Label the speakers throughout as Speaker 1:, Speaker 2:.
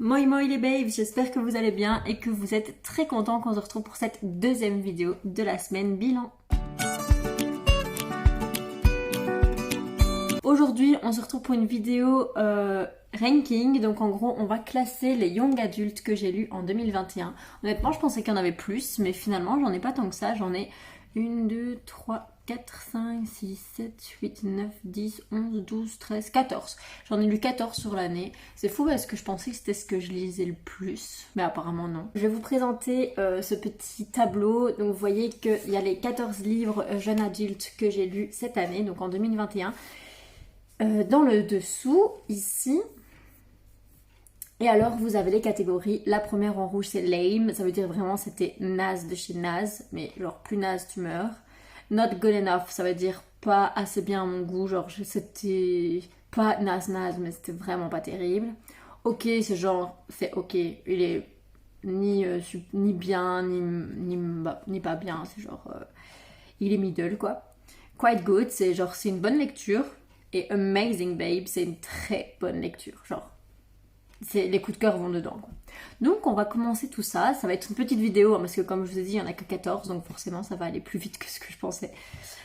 Speaker 1: Moi moi les babes, j'espère que vous allez bien et que vous êtes très contents qu'on se retrouve pour cette deuxième vidéo de la semaine bilan. Aujourd'hui, on se retrouve pour une vidéo ranking, donc en gros, on va classer les young adultes que j'ai lus en 2021. Honnêtement, je pensais qu'il y en avait plus, mais finalement, j'en ai pas tant que ça. J'en ai 1, 2, 3, 4, 5, 6, 7, 8, 9, 10, 11, 12, 13, 14. J'en ai lu 14 sur l'année. C'est fou parce que je pensais que c'était ce que je lisais le plus, mais apparemment non. Je vais vous présenter ce petit tableau. Donc vous voyez qu'il y a les 14 livres jeunes adultes que j'ai lus cette année, donc en 2021. Dans le dessous, ici, et alors vous avez les catégories. La première en rouge c'est lame, ça veut dire vraiment c'était naze de chez naze, mais genre plus naze tu meurs. Not good enough, ça veut dire pas assez bien à mon goût, genre c'était pas naze mais c'était vraiment pas terrible. Ok, c'est genre, c'est ok, il est ni bien, ni pas bien, c'est genre, il est middle quoi. Quite good, c'est genre, c'est une bonne lecture. Et Amazing Babe, c'est une très bonne lecture. Genre, les coups de cœur vont dedans. Quoi. Donc, on va commencer tout ça. Ça va être une petite vidéo, hein, parce que comme je vous ai dit, il n'y en a que 14. Donc, forcément, ça va aller plus vite que ce que je pensais.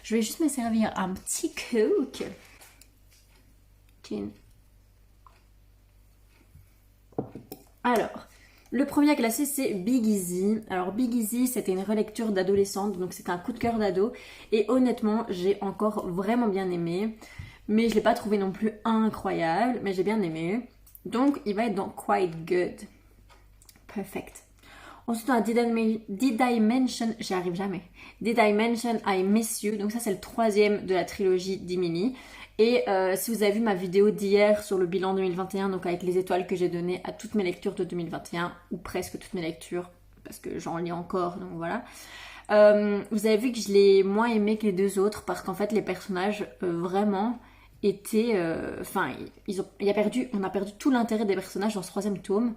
Speaker 1: Je vais juste me servir un petit coke. Alors, le premier à classer, c'est Big Easy. Alors, Big Easy, c'était une relecture d'adolescente. Donc, c'était un coup de cœur d'ado. Et honnêtement, j'ai encore vraiment bien aimé. Mais je ne l'ai pas trouvé non plus incroyable, mais j'ai bien aimé. Donc, il va être dans Quite Good. Perfect. Ensuite, on a Did I Mention... J'y arrive jamais. Did I Mention I Miss You. Donc ça, c'est le troisième de la trilogie d'Emily. Et si vous avez vu ma vidéo d'hier sur le bilan 2021, donc avec les étoiles que j'ai données à toutes mes lectures de 2021, ou presque toutes mes lectures, parce que j'en lis encore, donc voilà. Vous avez vu que je l'ai moins aimé que les deux autres, parce qu'en fait, les personnages, vraiment... on a perdu tout l'intérêt des personnages dans ce troisième tome.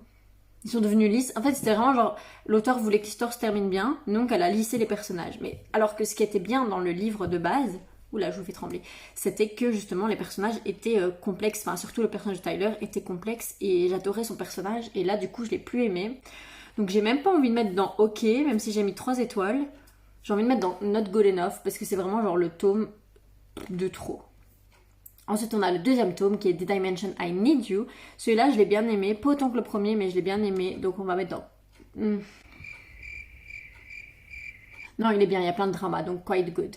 Speaker 1: Ils sont devenus lisses. En fait, c'était vraiment genre, l'auteur voulait que l'histoire se termine bien, donc elle a lissé les personnages. Mais alors que ce qui était bien dans le livre de base, oula, je vous fais trembler, c'était que justement les personnages étaient complexes. Enfin, surtout le personnage de Tyler était complexe et j'adorais son personnage. Et là, du coup, je l'ai plus aimé. Donc, j'ai même pas envie de mettre dans OK, même si j'ai mis 3 étoiles. J'ai envie de mettre dans Not Good Enough parce que c'est vraiment genre le tome de trop. Ensuite, on a le deuxième tome qui est Did I Mention I Need You. Celui-là, je l'ai bien aimé. Pas autant que le premier, mais je l'ai bien aimé. Donc, on va mettre dans... Non, il est bien. Il y a plein de drama. Donc, quite good.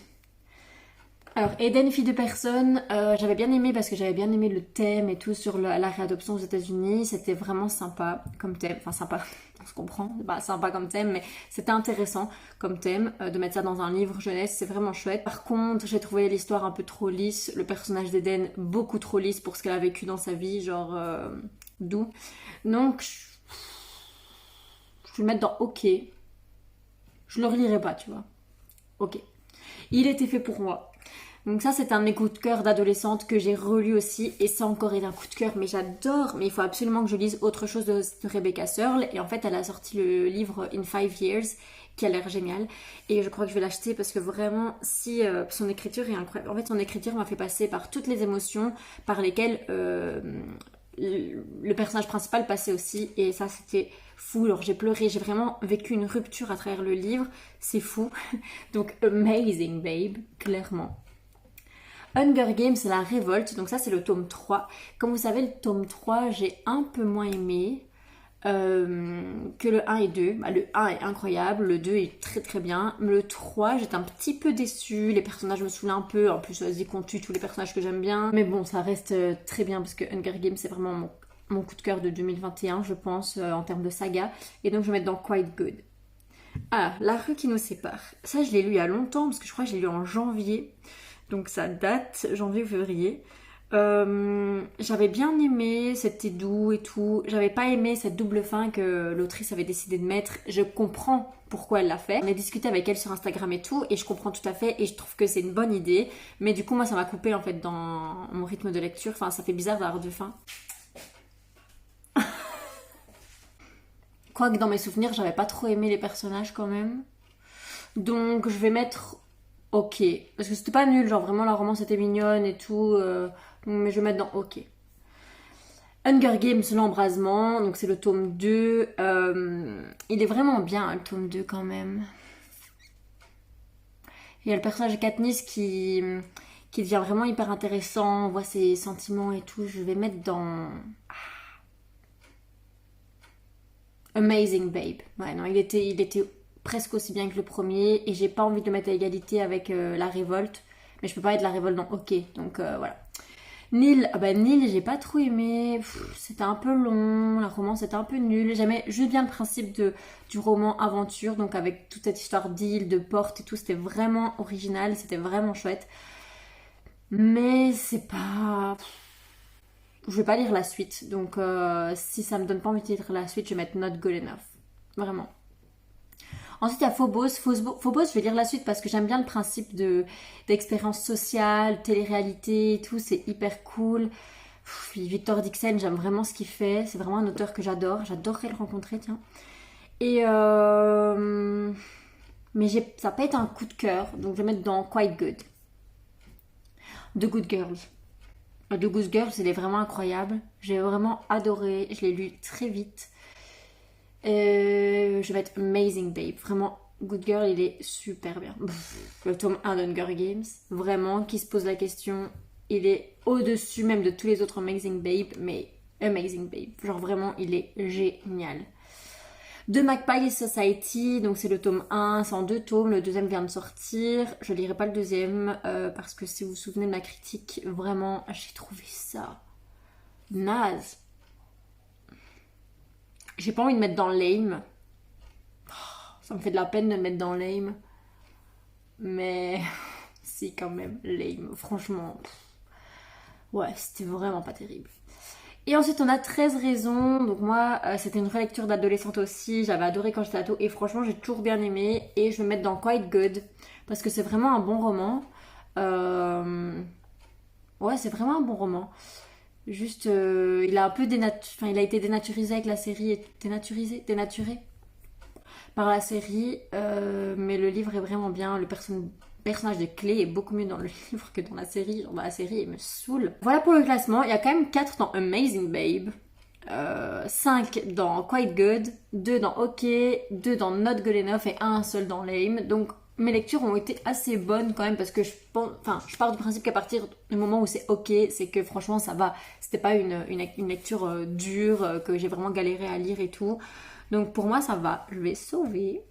Speaker 1: Alors, Eden, fille de personne, j'avais bien aimé parce que j'avais bien aimé le thème et tout sur la réadoption aux États-Unis. C'était vraiment sympa comme thème. Enfin, sympa, on se comprend. Bah, sympa comme thème, mais c'était intéressant comme thème de mettre ça dans un livre jeunesse. C'est vraiment chouette. Par contre, j'ai trouvé l'histoire un peu trop lisse. Le personnage d'Eden, beaucoup trop lisse pour ce qu'elle a vécu dans sa vie, genre doux. Donc, je vais le mettre dans OK. Je le relirai pas, tu vois. OK. Il était fait pour moi. Donc ça, c'est un de mes coups de cœur d'adolescente que j'ai relu aussi. Et ça encore est un coup de cœur, mais j'adore. Mais il faut absolument que je lise autre chose de Rebecca Searle. Et en fait, elle a sorti le livre In 5 Years, qui a l'air génial. Et je crois que je vais l'acheter parce que vraiment, si son écriture est incroyable. En fait, son écriture m'a fait passer par toutes les émotions par lesquelles le personnage principal passait aussi. Et ça, c'était fou. Alors, j'ai pleuré. J'ai vraiment vécu une rupture à travers le livre. C'est fou. Donc, Amazing Babe, clairement. Hunger Games, c'est la révolte, donc ça c'est le tome 3. Comme vous savez, le tome 3, j'ai un peu moins aimé que le 1 et 2. Bah, le 1 est incroyable, le 2 est très très bien. Le 3, j'étais un petit peu déçue, les personnages me saoulaient un peu. En plus, vas-y qu'on tue tous les personnages que j'aime bien. Mais bon, ça reste très bien parce que Hunger Games, c'est vraiment mon coup de cœur de 2021, je pense, en termes de saga. Et donc je vais mettre dans Quite Good. Ah, La rue qui nous sépare. Ça, je l'ai lu il y a longtemps parce que je crois que je l'ai lu en janvier. Donc ça date janvier ou février. J'avais bien aimé, c'était doux et tout. J'avais pas aimé cette double fin que l'autrice avait décidé de mettre. Je comprends pourquoi elle l'a fait. On a discuté avec elle sur Instagram et tout, et je comprends tout à fait, et je trouve que c'est une bonne idée. Mais du coup, moi, ça m'a coupé en fait dans mon rythme de lecture. Enfin, ça fait bizarre d'avoir deux fins. Quoique dans mes souvenirs, j'avais pas trop aimé les personnages quand même. Donc je vais mettre OK. Parce que c'était pas nul, genre vraiment la romance était mignonne et tout. Mais je vais mettre dans OK. Hunger Games, l'embrasement, donc c'est le tome 2. Il est vraiment bien, le tome 2 quand même. Il y a le personnage de Katniss qui devient vraiment hyper intéressant, on voit ses sentiments et tout. Je vais mettre dans... Amazing Babe. Ouais, non, il était presque aussi bien que le premier et j'ai pas envie de le mettre à égalité avec La Révolte. Mais je peux pas mettre La Révolte dans OK, donc voilà. Nil, Nil, j'ai pas trop aimé. C'était un peu long, la romance était un peu nulle. J'aimais juste bien le principe du roman aventure, donc avec toute cette histoire d'île, de porte et tout, c'était vraiment original, c'était vraiment chouette. Mais c'est pas... Je vais pas lire la suite, donc si ça me donne pas envie de lire la suite, je vais mettre Not Good Enough. Vraiment. Ensuite, il y a Phobos. Phobos, je vais lire la suite parce que j'aime bien le principe d'expérience sociale, télé-réalité et tout, c'est hyper cool. Victor Dixon, j'aime vraiment ce qu'il fait, c'est vraiment un auteur que j'adore. J'adorerais le rencontrer, tiens. Et mais ça n'a pas été un coup de cœur, donc je vais mettre dans Quite Good. The Good Girls. The Good Girls, il est vraiment incroyable. J'ai vraiment adoré. Je l'ai lu très vite. Je vais mettre Amazing Babe. Vraiment, Good Girl, il est super bien. Le tome 1 d'Hunger Games. Vraiment, qui se pose la question. Il est au-dessus même de tous les autres Amazing Babe. Mais Amazing Babe. Genre vraiment, il est génial. De Magpie Society, donc c'est le tome 1, c'est en 2 tomes, le deuxième vient de sortir, je lirai pas le deuxième parce que si vous vous souvenez de ma critique, vraiment j'ai trouvé ça naze. J'ai pas envie de mettre dans lame, ça me fait de la peine de le mettre dans lame, mais si quand même, lame, franchement, ouais c'était vraiment pas terrible. Et ensuite on a 13 raisons, donc moi c'était une relecture d'adolescente aussi, j'avais adoré quand j'étais ado et franchement j'ai toujours bien aimé et je vais mettre dans Quite Good parce que c'est vraiment un bon roman. Ouais c'est vraiment un bon roman. Juste il a un peu il a été dénaturisé avec la série, dénaturé par la série, mais le livre est vraiment bien, le personnage de Clé est beaucoup mieux dans le livre que dans la série. Dans la série, il me saoule. Voilà pour le classement. Il y a quand même 4 dans Amazing Babe, 5 dans Quite Good, 2 dans OK, 2 dans Not Good Enough et 1 seul dans Lame. Donc mes lectures ont été assez bonnes quand même parce que je pars du principe qu'à partir du moment où c'est OK, c'est que franchement ça va. C'était pas une lecture dure que j'ai vraiment galéré à lire et tout. Donc pour moi ça va. Je vais sauver.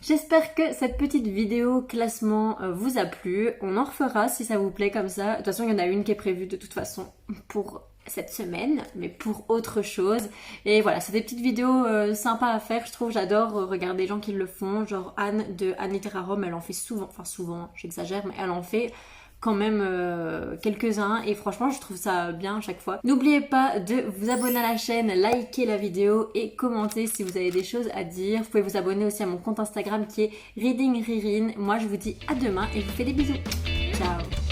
Speaker 1: J'espère que cette petite vidéo classement vous a plu. On en refera si ça vous plaît comme ça. De toute façon, il y en a une qui est prévue de toute façon pour cette semaine, mais pour autre chose. Et voilà, c'est des petites vidéos sympas à faire, je trouve. J'adore regarder les gens qui le font. Genre Anne de Anne Literarum, elle en fait souvent. Enfin souvent, j'exagère, mais elle en fait quand même quelques-uns et franchement je trouve ça bien à chaque fois. N'oubliez pas de vous abonner à la chaîne, liker la vidéo et commenter si vous avez des choses à dire. Vous pouvez vous abonner aussi à mon compte Instagram qui est Reading Ririn. Moi je vous dis à demain et je vous fais des bisous. Ciao.